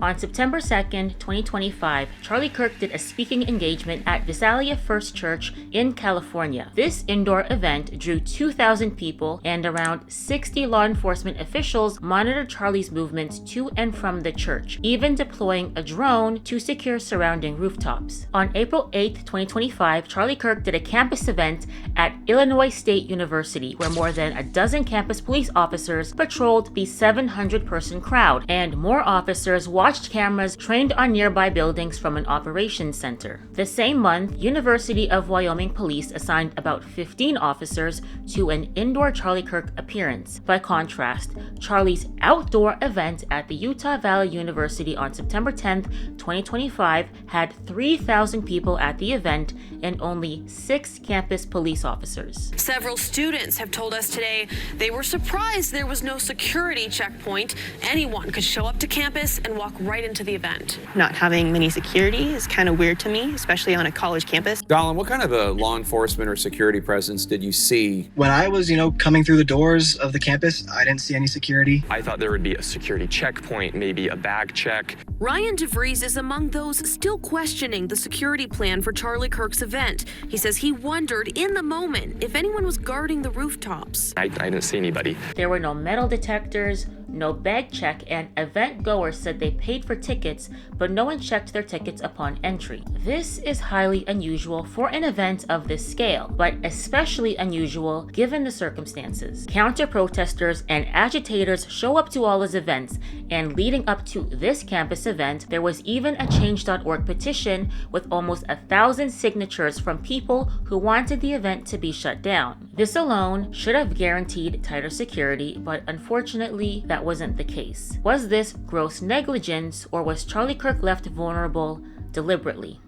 On September 2nd, 2025, Charlie Kirk did a speaking engagement at Visalia First Church in California. This indoor event drew 2,000 people, and around 60 law enforcement officials monitored Charlie's movements to and from the church, even deploying a drone to secure surrounding rooftops. On April 8th, 2025, Charlie Kirk did a campus event at Illinois State University, where more than a dozen campus police officers patrolled the 700-person crowd, and more officers watched cameras trained on nearby buildings from an operations center. The same month, University of Wyoming Police assigned about 15 officers to an indoor Charlie Kirk appearance. By contrast, Charlie's outdoor event at the Utah Valley University on September 10th, 2025 had 3,000 people at the event and only 6 campus police officers. Several students have told us today they were surprised there was no security checkpoint. Anyone could show up to campus and walk right into the event. Not having many security is kind of weird to me, especially on a college campus. Donald, what kind of a law enforcement or security presence did you see? When I was, coming through the doors of the campus, I didn't see any security. I thought there would be a security checkpoint, maybe a bag check. Ryan DeVries is among those still questioning the security plan for Charlie Kirk's event. He says he wondered in the moment if anyone was guarding the rooftops. I didn't see anybody. There were no metal detectors, no bag check, and event goers said they paid for tickets, but no one checked their tickets upon entry. This is highly unusual for an event of this scale, but especially unusual given the circumstances. Counter-protesters and agitators show up to all his events, and leading up to this campus event, there was even a Change.org petition with almost 1,000 signatures from people who wanted the event to be shut down. This alone should have guaranteed tighter security, but unfortunately, that wasn't the case. Was this gross negligence, or was Charlie Kirk left vulnerable deliberately?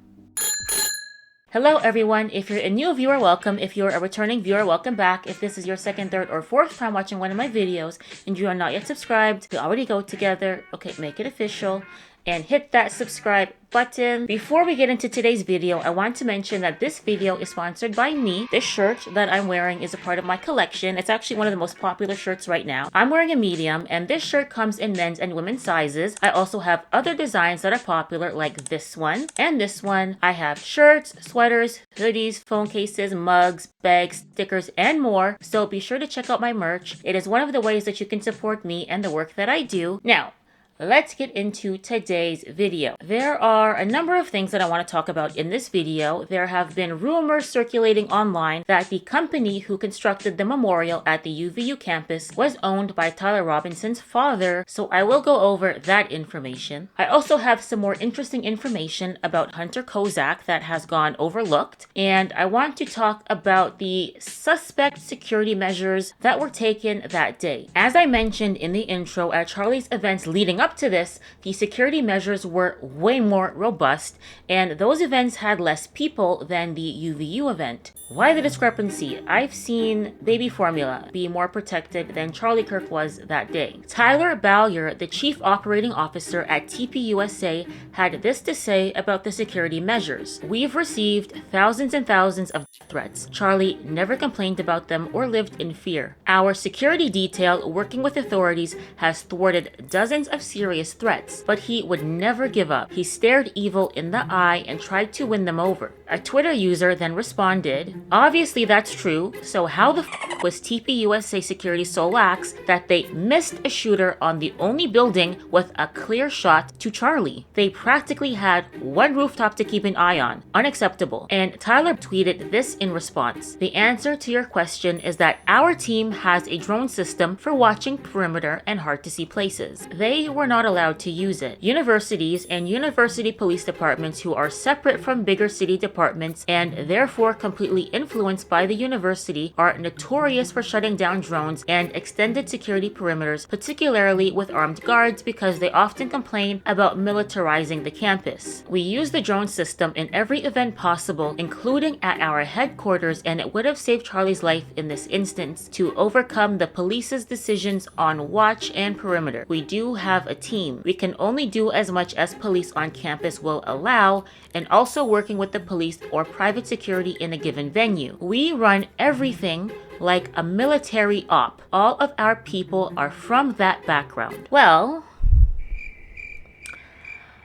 Hello everyone, if you're a new viewer, welcome. If you're a returning viewer, welcome back. If this is your second, third, or fourth time watching one of my videos and you are not yet subscribed, we already go together. Okay, make it official and hit that subscribe button. Before we get into today's video, I want to mention that this video is sponsored by me. This shirt that I'm wearing is a part of my collection. It's actually one of the most popular shirts right now. I'm wearing a medium, and this shirt comes in men's and women's sizes. I also have other designs that are popular, like this one and this one. I have shirts, sweaters, hoodies, phone cases, mugs, bags, stickers, and more. So be sure to check out my merch. It is one of the ways that you can support me and the work that I do. Now, let's get into today's video. There are a number of things that I want to talk about in this video. There have been rumors circulating online that the company who constructed the memorial at the UVU campus was owned by Tyler Robinson's father, so I will go over that information. I also have some more interesting information about Hunter Kozak that has gone overlooked, and I want to talk about the suspect security measures that were taken that day. As I mentioned in the intro, at Charlie's events leading up to this, the security measures were way more robust, and those events had less people than the UVU event. Why the discrepancy? I've seen baby formula be more protected than Charlie Kirk was that day. Tyler Bowyer, the chief operating officer at TPUSA, had this to say about the security measures. We've received thousands and thousands of threats. Charlie never complained about them or lived in fear. Our security detail, working with authorities, has thwarted dozens of serious threats, but he would never give up. He stared evil in the eye and tried to win them over. A Twitter user then responded, "Obviously that's true, so how the f was TPUSA security so lax that they missed a shooter on the only building with a clear shot to Charlie? They practically had one rooftop to keep an eye on. Unacceptable." And Tyler tweeted this in response: "The answer to your question is that our team has a drone system for watching perimeter and hard to see places. They were not allowed to use it. Universities and university police departments who are separate from bigger city departments and therefore completely influenced by the university are notorious for shutting down drones and extended security perimeters, particularly with armed guards, because they often complain about militarizing the campus. We use the drone system in every event possible, including at our headquarters, and it would have saved Charlie's life in this instance to overcome the police's decisions on watch and perimeter. We do have a team. We can only do as much as police on campus will allow, and also working with the police or private security in a given venue. We run everything like a military op. All of our people are from that background." Well,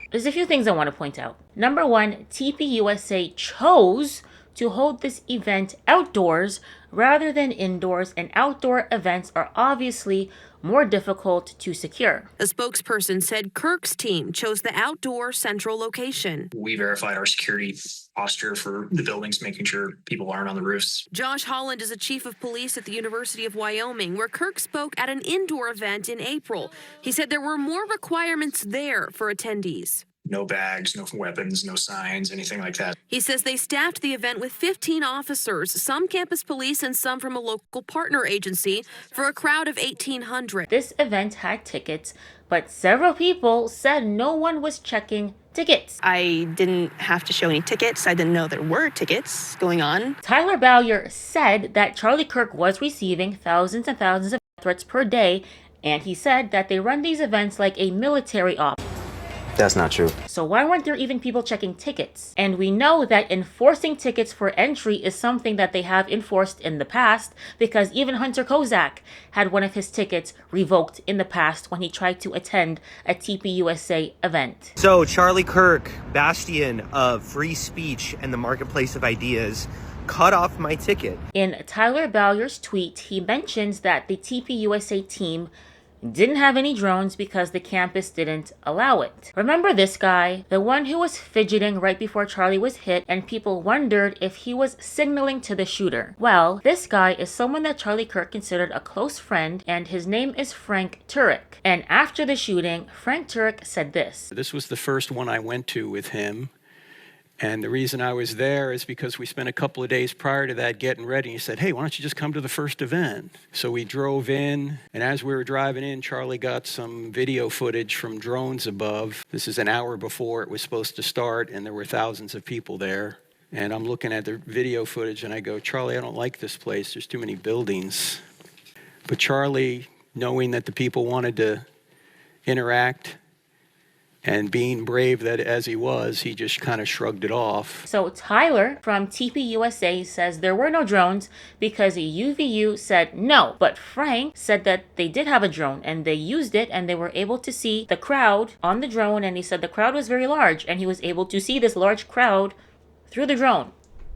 There's a few things I want to point out. Number one, TPUSA chose to hold this event outdoors rather than indoors, and outdoor events are obviously more difficult to secure. A spokesperson said Kirk's team chose the outdoor central location. We verified our security posture for the buildings, making sure people aren't on the roofs. Josh Holland is a chief of police at the University of Wyoming, where Kirk spoke at an indoor event in April. He said there were more requirements there for attendees. No bags, no weapons, no signs, anything like that. He says they staffed the event with 15 officers, some campus police and some from a local partner agency, for a crowd of 1,800. This event had tickets, but several people said no one was checking tickets. I didn't have to show any tickets. I didn't know there were tickets going on. Tyler Bowyer said that Charlie Kirk was receiving thousands and thousands of threats per day, and he said that they run these events like a military op. That's not true. So why weren't there even people checking tickets? And we know that enforcing tickets for entry is something that they have enforced in the past, because even Hunter Kozak had one of his tickets revoked in the past when he tried to attend a TPUSA event. So Charlie Kirk, bastion of free speech and the marketplace of ideas, cut off my ticket. In Tyler Bowyer's tweet, he mentions that the TPUSA team didn't have any drones because the campus didn't allow it. Remember this guy, the one who was fidgeting right before Charlie was hit, and people wondered if he was signaling to the shooter. Well, this guy is someone that Charlie Kirk considered a close friend, and his name is Frank Turek. And after the shooting, Frank Turek said this. This was the first one I went to with him. And the reason I was there is because we spent a couple of days prior to that getting ready. He said, hey, why don't you just come to the first event? So we drove in, and as we were driving in, Charlie got some video footage from drones above. This is an hour before it was supposed to start, and there were thousands of people there. And I'm looking at the video footage, and I go, Charlie, I don't like this place. There's too many buildings. But Charlie, knowing that the people wanted to interact, and being brave that as he was, he just kind of shrugged it off. So Tyler from TPUSA says there were no drones because UVU said no. But Frank said that they did have a drone and they used it and they were able to see the crowd on the drone. And he said the crowd was very large and he was able to see this large crowd through the drone.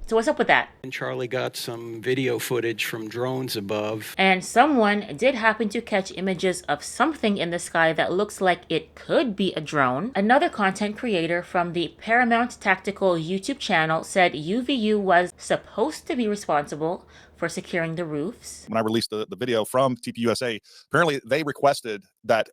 So what's up with that? And Charlie got some video footage from drones above. And someone did happen to catch images of something in the sky that looks like it could be a drone. Another content creator from the Paramount Tactical YouTube channel said UVU was supposed to be responsible for securing the roofs. When I released the video from TPUSA, apparently they requested that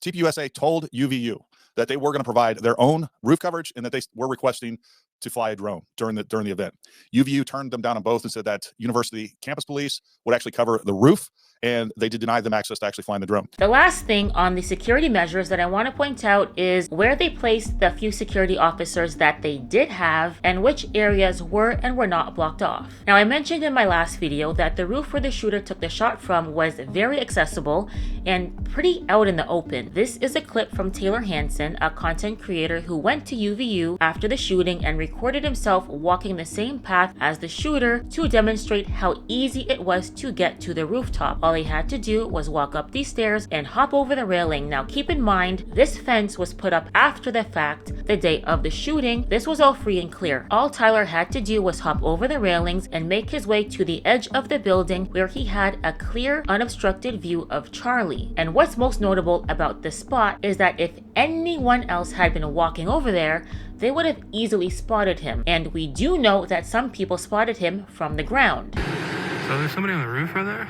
TPUSA told UVU that they were going to provide their own roof coverage and that they were requesting to fly a drone during the event. UVU turned them down on both and said that university campus police would actually cover the roof, and they did deny them access to actually flying the drone. The last thing on the security measures that I want to point out is where they placed the few security officers that they did have and which areas were and were not blocked off. Now, I mentioned in my last video that the roof where the shooter took the shot from was very accessible and pretty out in the open. This is a clip from Taylor Hansen, a content creator who went to UVU after the shooting and recorded himself walking the same path as the shooter to demonstrate how easy it was to get to the rooftop. All he had to do was walk up these stairs and hop over the railing. Now keep in mind, this fence was put up after the fact, the day of the shooting. This was all free and clear. All Tyler had to do was hop over the railings and make his way to the edge of the building where he had a clear, unobstructed view of Charlie. And what's most notable about this spot is that if anyone else had been walking over there, they would have easily spotted him. And we do know that some people spotted him from the ground. So there's somebody on the roof right there?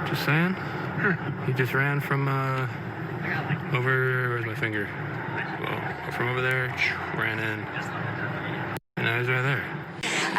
Just saying. He just ran from over, where's my finger? Whoa, from over there, ran in. And now he's right there.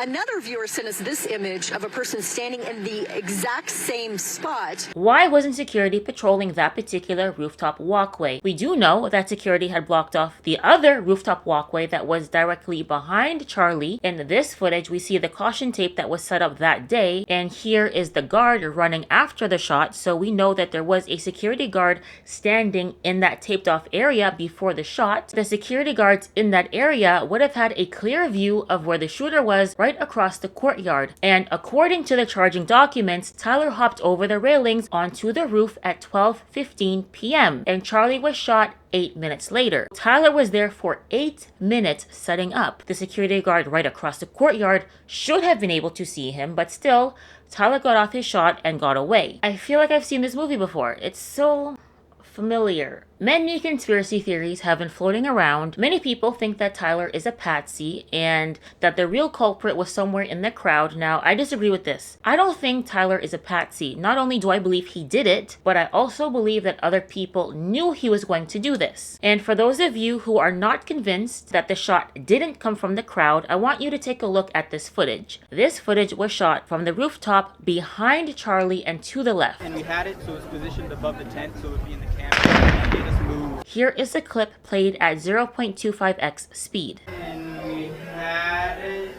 Another viewer sent us this image of a person standing in the exact same spot. Why wasn't security patrolling that particular rooftop walkway? We do know that security had blocked off the other rooftop walkway that was directly behind Charlie. In this footage, we see the caution tape that was set up that day, and here is the guard running after the shot, so we know that there was a security guard standing in that taped off area before the shot. The security guards in that area would have had a clear view of where the shooter was right across the courtyard. And according to the charging documents, Tyler hopped over the railings onto the roof at 12:15 p.m. and Charlie was shot 8 minutes later. Tyler was there for 8 minutes setting up. The security guard right across the courtyard should have been able to see him, but still, Tyler got off his shot and got away. I feel like I've seen this movie before. It's so familiar. Many conspiracy theories have been floating around. Many people think that Tyler is a patsy and that the real culprit was somewhere in the crowd. Now, I disagree with this. I don't think Tyler is a patsy. Not only do I believe he did it, but I also believe that other people knew he was going to do this. And for those of you who are not convinced that the shot didn't come from the crowd, I want you to take a look at this footage. This footage was shot from the rooftop behind Charlie and to the left. And we had it so it's positioned above the tent so it would be in the camera. And made us move. Here is a clip played at 0.25x speed. And we had it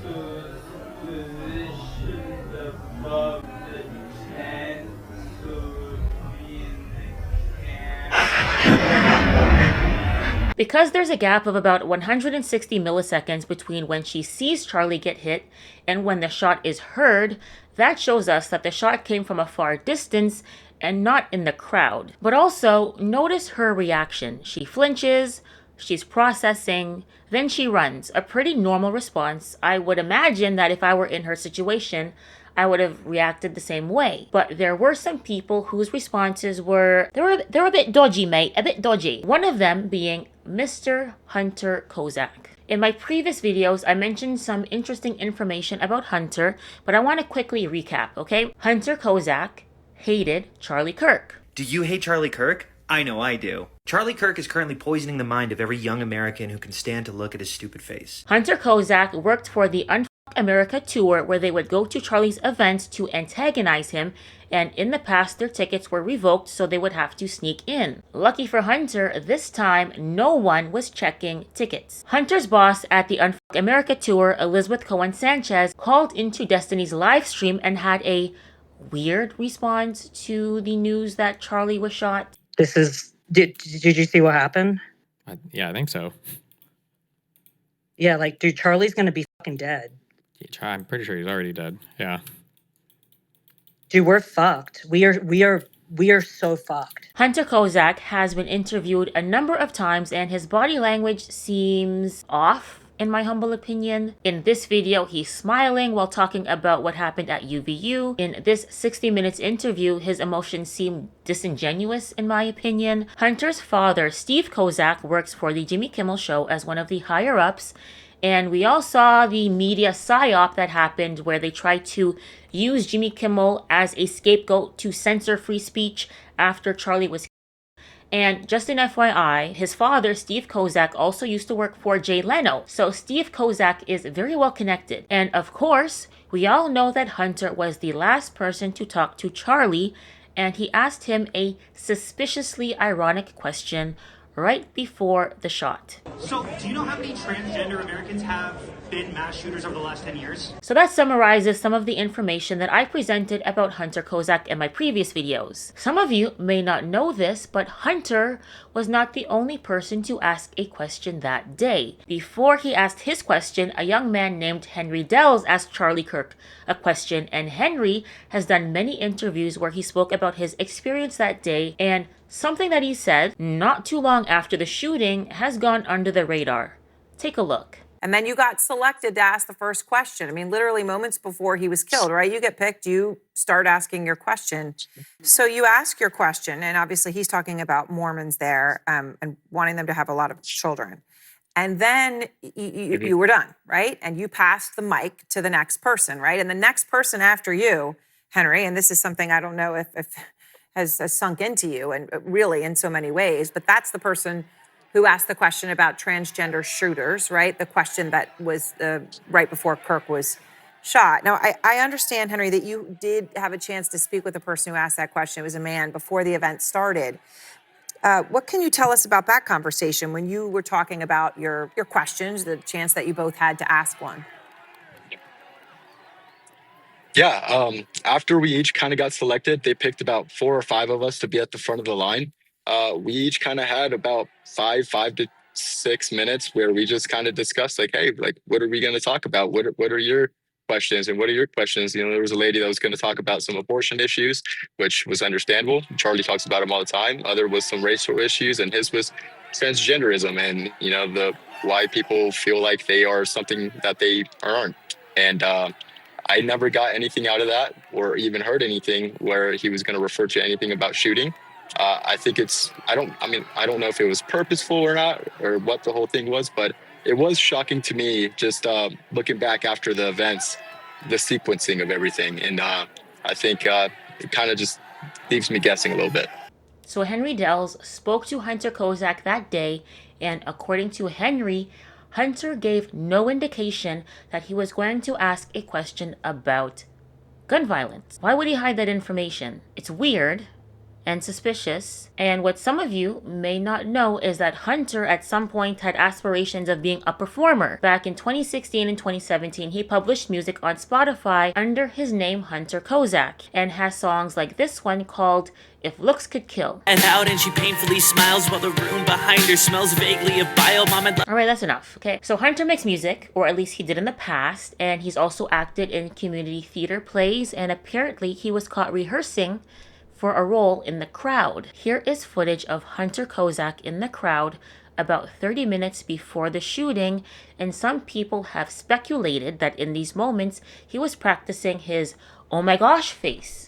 so it's positioned above the tent so it would be in the camera. Because there's a gap of about 160 milliseconds between when she sees Charlie get hit and when the shot is heard, that shows us that the shot came from a far distance and not in the crowd. But also, notice her reaction. She flinches, she's processing, then she runs. A pretty normal response. I would imagine that if I were in her situation, I would have reacted the same way. But there were some people whose responses were, they were a bit dodgy, mate, a bit dodgy. One of them being Mr. Hunter Kozak. In my previous videos, I mentioned some interesting information about Hunter, but I want to quickly recap, okay? Hunter Kozak hated Charlie Kirk. Do you hate Charlie Kirk? I know I do. Charlie Kirk is currently poisoning the mind of every young American who can stand to look at his stupid face. Hunter Kozak worked for the Unfuck America tour where they would go to Charlie's events to antagonize him, and in the past their tickets were revoked so they would have to sneak in. Lucky for Hunter, this time no one was checking tickets. Hunter's boss at the Unfuck America tour, Elizabeth Cohen Sanchez, called into Destiny's live stream and had a weird response to the news that Charlie was shot. This is, did you see what happened? Yeah, I think so. Yeah, like, dude, Charlie's gonna be fucking dead. I'm pretty sure he's already dead. Yeah. Dude, we're fucked. We are so fucked. Hunter Kozak has been interviewed a number of times and his body language seems off, in my humble opinion. In this video, he's smiling while talking about what happened at UVU. In this 60 minutes interview, his emotions seem disingenuous, in my opinion. Hunter's father, Steve Kozak, works for the Jimmy Kimmel Show as one of the higher-ups, and we all saw the media psyop that happened where they tried to use Jimmy Kimmel as a scapegoat to censor free speech after Charlie was. And just an FYI, his father, Steve Kozak, also used to work for Jay Leno. So Steve Kozak is very well connected. And of course, we all know that Hunter was the last person to talk to Charlie, and he asked him a suspiciously ironic question right before the shot. So, do you know how many transgender Americans have been mass shooters over the last 10 years? So that summarizes some of the information that I presented about Hunter Kozak in my previous videos. Some of you may not know this, but Hunter was not the only person to ask a question that day. Before he asked his question, a young man named Henry Dells asked Charlie Kirk a question, and Henry has done many interviews where he spoke about his experience that day, and something that he said not too long after the shooting has gone under the radar. Take a look. And then you got selected to ask the first question. I mean, literally moments before he was killed, right? You get picked, you start asking your question. So you ask your question, and obviously he's talking about Mormons there and wanting them to have a lot of children. And then you were done, right? And you passed the mic to the next person, right? And the next person after you, Henry, and this is something I don't know if has sunk into you, and really in so many ways, but that's the person who asked the question about transgender shooters, right? The question that was right before Kirk was shot. Now, I understand, Henry, that you did have a chance to speak with the person who asked that question. It was a man before the event started. What can you tell us about that conversation when you were talking about your questions, the chance that you both had to ask one? Yeah, after we each kind of got selected, they picked about 4 or 5 of us to be at the front of the line. We each kind of had about 5 to 6 minutes where we just kind of discussed like, hey, like, what are we going to talk about? What are your questions and what are your questions? You know, there was a lady that was going to talk about some abortion issues, which was understandable. Charlie talks about them all the time. Other was some racial issues, and his was transgenderism and, you know, the why people feel like they are something that they aren't. And I never got anything out of that or even heard anything where he was going to refer to anything about shooting. I think I don't know if it was purposeful or not or what the whole thing was, but it was shocking to me just looking back after the events, the sequencing of everything. And I think it kind of just leaves me guessing a little bit. So Henry Dells spoke to Hunter Kozak that day, and according to Henry, Hunter gave no indication that he was going to ask a question about gun violence. Why would he hide that information? It's weird and suspicious. And what some of you may not know is that Hunter at some point had aspirations of being a performer. Back in 2016 and 2017, he published music on Spotify under his name Hunter Kozak and has songs like this one called If Looks Could Kill. And out and she painfully smiles while the room behind her smells vaguely of bio mom and Alright, that's enough. Okay, so Hunter makes music, or at least he did in the past, and he's also acted in community theater plays, and apparently he was caught rehearsing for a role in The Crowd. Here is footage of Hunter Kozak in The Crowd about 30 minutes before the shooting, and some people have speculated that in these moments he was practicing his oh my gosh face.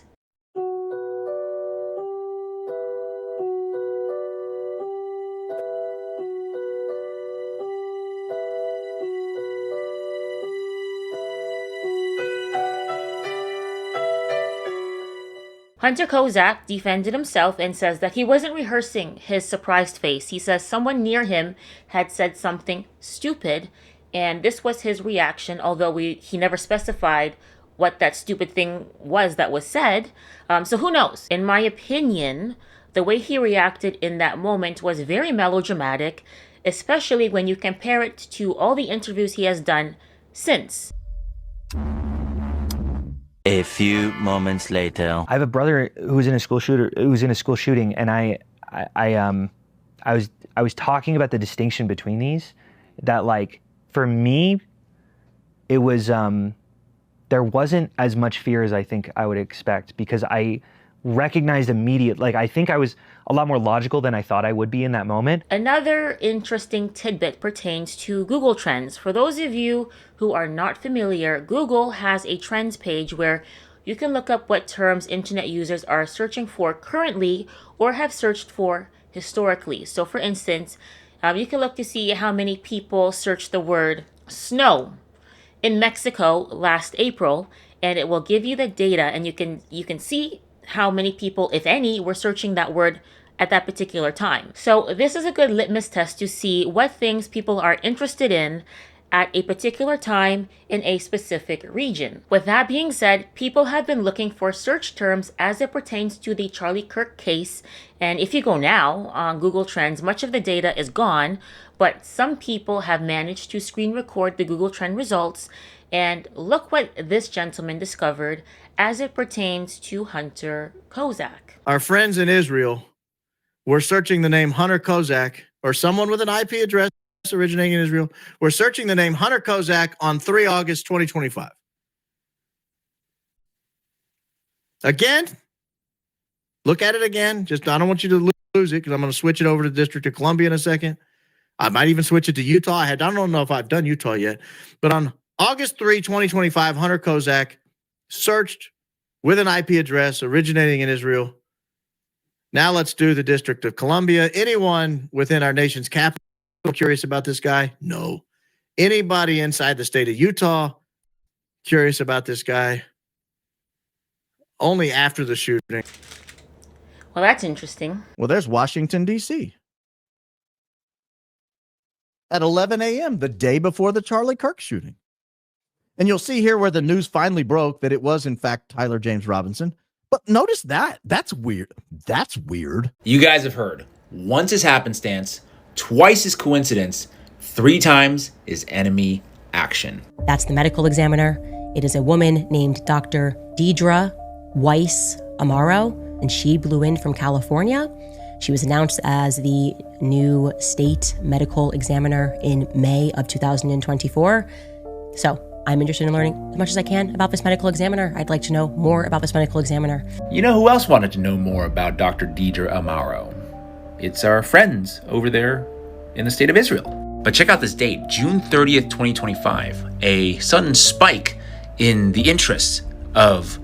Hunter Kozak defended himself and says that he wasn't rehearsing his surprised face. He says someone near him had said something stupid, and this was his reaction, although he never specified what that stupid thing was that was said. So who knows? In my opinion, the way he reacted in that moment was very melodramatic, especially when you compare it to all the interviews he has done since. A few moments later, I have a brother who was in a school shooting, and I was talking about the distinction between these. That, like, for me, it was there wasn't as much fear as I think I would expect, because I recognized immediately, I think I was a lot more logical than I thought I would be in that moment. Another interesting tidbit pertains to Google Trends. For those of you who are not familiar, Google has a trends page where you can look up what terms internet users are searching for currently or have searched for historically. So for instance, you can look to see how many people searched the word snow in Mexico last April, and it will give you the data, and you can see how many people, if any, were searching that word at that particular time. So this is a good litmus test to see what things people are interested in at a particular time in a specific region. With that being said, people have been looking for search terms as it pertains to the Charlie Kirk case, and if you go now on Google Trends, much of the data is gone, but some people have managed to screen record the Google Trend results, and look what this gentleman discovered as it pertains to Hunter Kozak. Our friends in Israel were searching the name Hunter Kozak, or someone with an IP address originating in Israel. We're searching the name Hunter Kozak on 3 August 2025. Again, look at it again. I don't want you to lose it, because I'm going to switch it over to the District of Columbia in a second. I might even switch it to Utah. I don't know if I've done Utah yet, but on August 3, 2025, Hunter Kozak searched with an IP address originating in Israel. Now let's do the District of Columbia. Anyone within our nation's capital curious about this guy? No. Anybody inside the state of Utah curious about this guy? Only after the shooting. Well, that's interesting. Well, there's Washington, D.C. at 11 a.m., the day before the Charlie Kirk shooting. And you'll see here where the news finally broke that it was, in fact, Tyler James Robinson. But notice that. That's weird. That's weird. You guys have heard. Once is happenstance, twice is coincidence, 3 times is enemy action. That's the medical examiner. It is a woman named Dr. Deidre Weiss Amaro, and she blew in from California. She was announced as the new state medical examiner in May of 2024. So I'm interested in learning as much as I can about this medical examiner. I'd like to know more about this medical examiner. You know who else wanted to know more about Dr. Deidre Amaro? It's our friends over there in the state of Israel. But check out this date, June 30th, 2025, a sudden spike in the interest of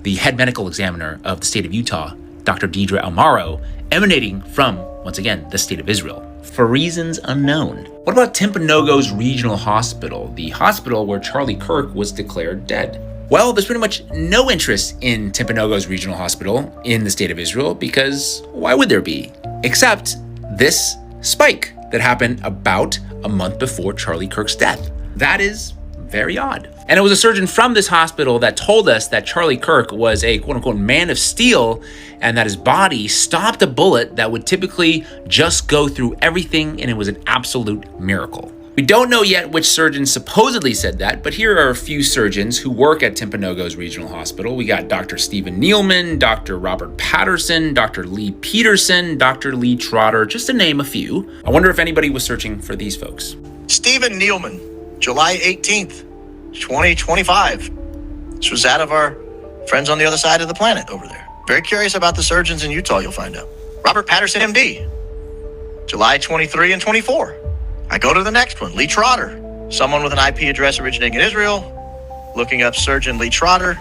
the head medical examiner of the state of Utah, Dr. Deidre Amaro, emanating from, once again, the state of Israel, for reasons unknown. What about Timpanogos Regional Hospital, the hospital where Charlie Kirk was declared dead? Well, there's pretty much no interest in Timpanogos Regional Hospital in the state of Israel, because why would there be? Except this spike that happened about a month before Charlie Kirk's death. That is very odd. And it was a surgeon from this hospital that told us that Charlie Kirk was a quote-unquote man of steel, and that his body stopped a bullet that would typically just go through everything, and it was an absolute miracle. We don't know yet which surgeon supposedly said that, but here are a few surgeons who work at Timpanogos Regional Hospital. We got Dr. Stephen Nealman, Dr. Robert Patterson, Dr. Lee Peterson, Dr. Lee Trotter, just to name a few. I wonder if anybody was searching for these folks. Stephen Nealman, July 18th, 2025. This was that of our friends on the other side of the planet over there. Very curious about the surgeons in Utah, you'll find out. Robert Patterson, MD, July 23 and 24. I go to the next one, Lee Trotter, someone with an IP address originating in Israel. Looking up surgeon Lee Trotter,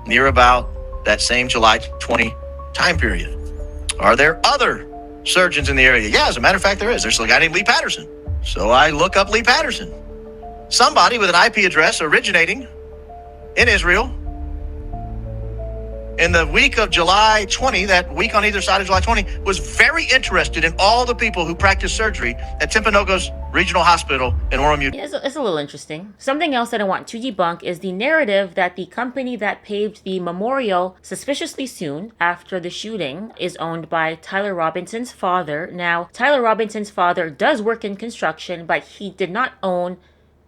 near about that same July 20 time period. Are there other surgeons in the area? Yeah, as a matter of fact, there is. There's a guy named Lee Patterson. So I look up Lee Patterson. Somebody with an IP address originating in Israel in the week of July 20, that week on either side of July 20, was very interested in all the people who practice surgery at Timpanogos Regional Hospital in Orem, Utah. Yeah, it's a little interesting. Something else that I want to debunk is the narrative that the company that paved the memorial suspiciously soon after the shooting is owned by Tyler Robinson's father. Now, Tyler Robinson's father does work in construction, but he did not own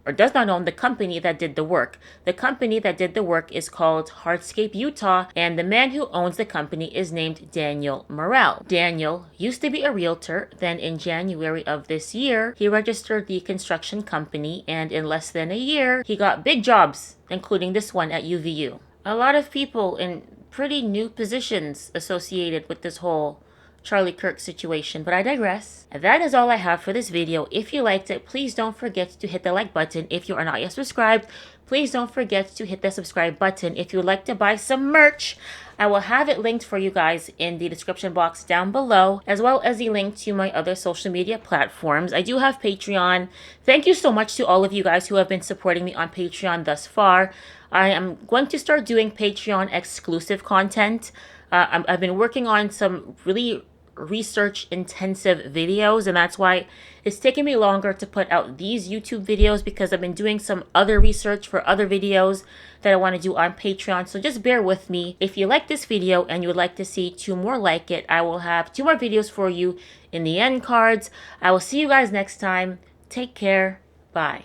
or does not own the company that did the work. The company that did the work is called Hardscape Utah, and the man who owns the company is named Daniel Morrell. Daniel used to be a realtor, then in January of this year, he registered the construction company, and in less than a year, he got big jobs, including this one at UVU. A lot of people in pretty new positions associated with this whole Charlie Kirk situation, but I digress. That is all I have for this video. If you liked it, please don't forget to hit the like button. If you are not yet subscribed, please don't forget to hit the subscribe button. If you would like to buy some merch, I will have it linked for you guys in the description box down below, as well as the link to my other social media platforms. I do have Patreon. Thank you so much to all of you guys who have been supporting me on Patreon thus far. I am going to start doing Patreon exclusive content. I've been working on some really research intensive videos, and that's why it's taking me longer to put out these YouTube videos, because I've been doing some other research for other videos that I want to do on Patreon. So just bear with me. If you like this video and you would like to see 2 more like it, I will have 2 more videos for you in the end cards. I will see you guys next time. Take care. Bye.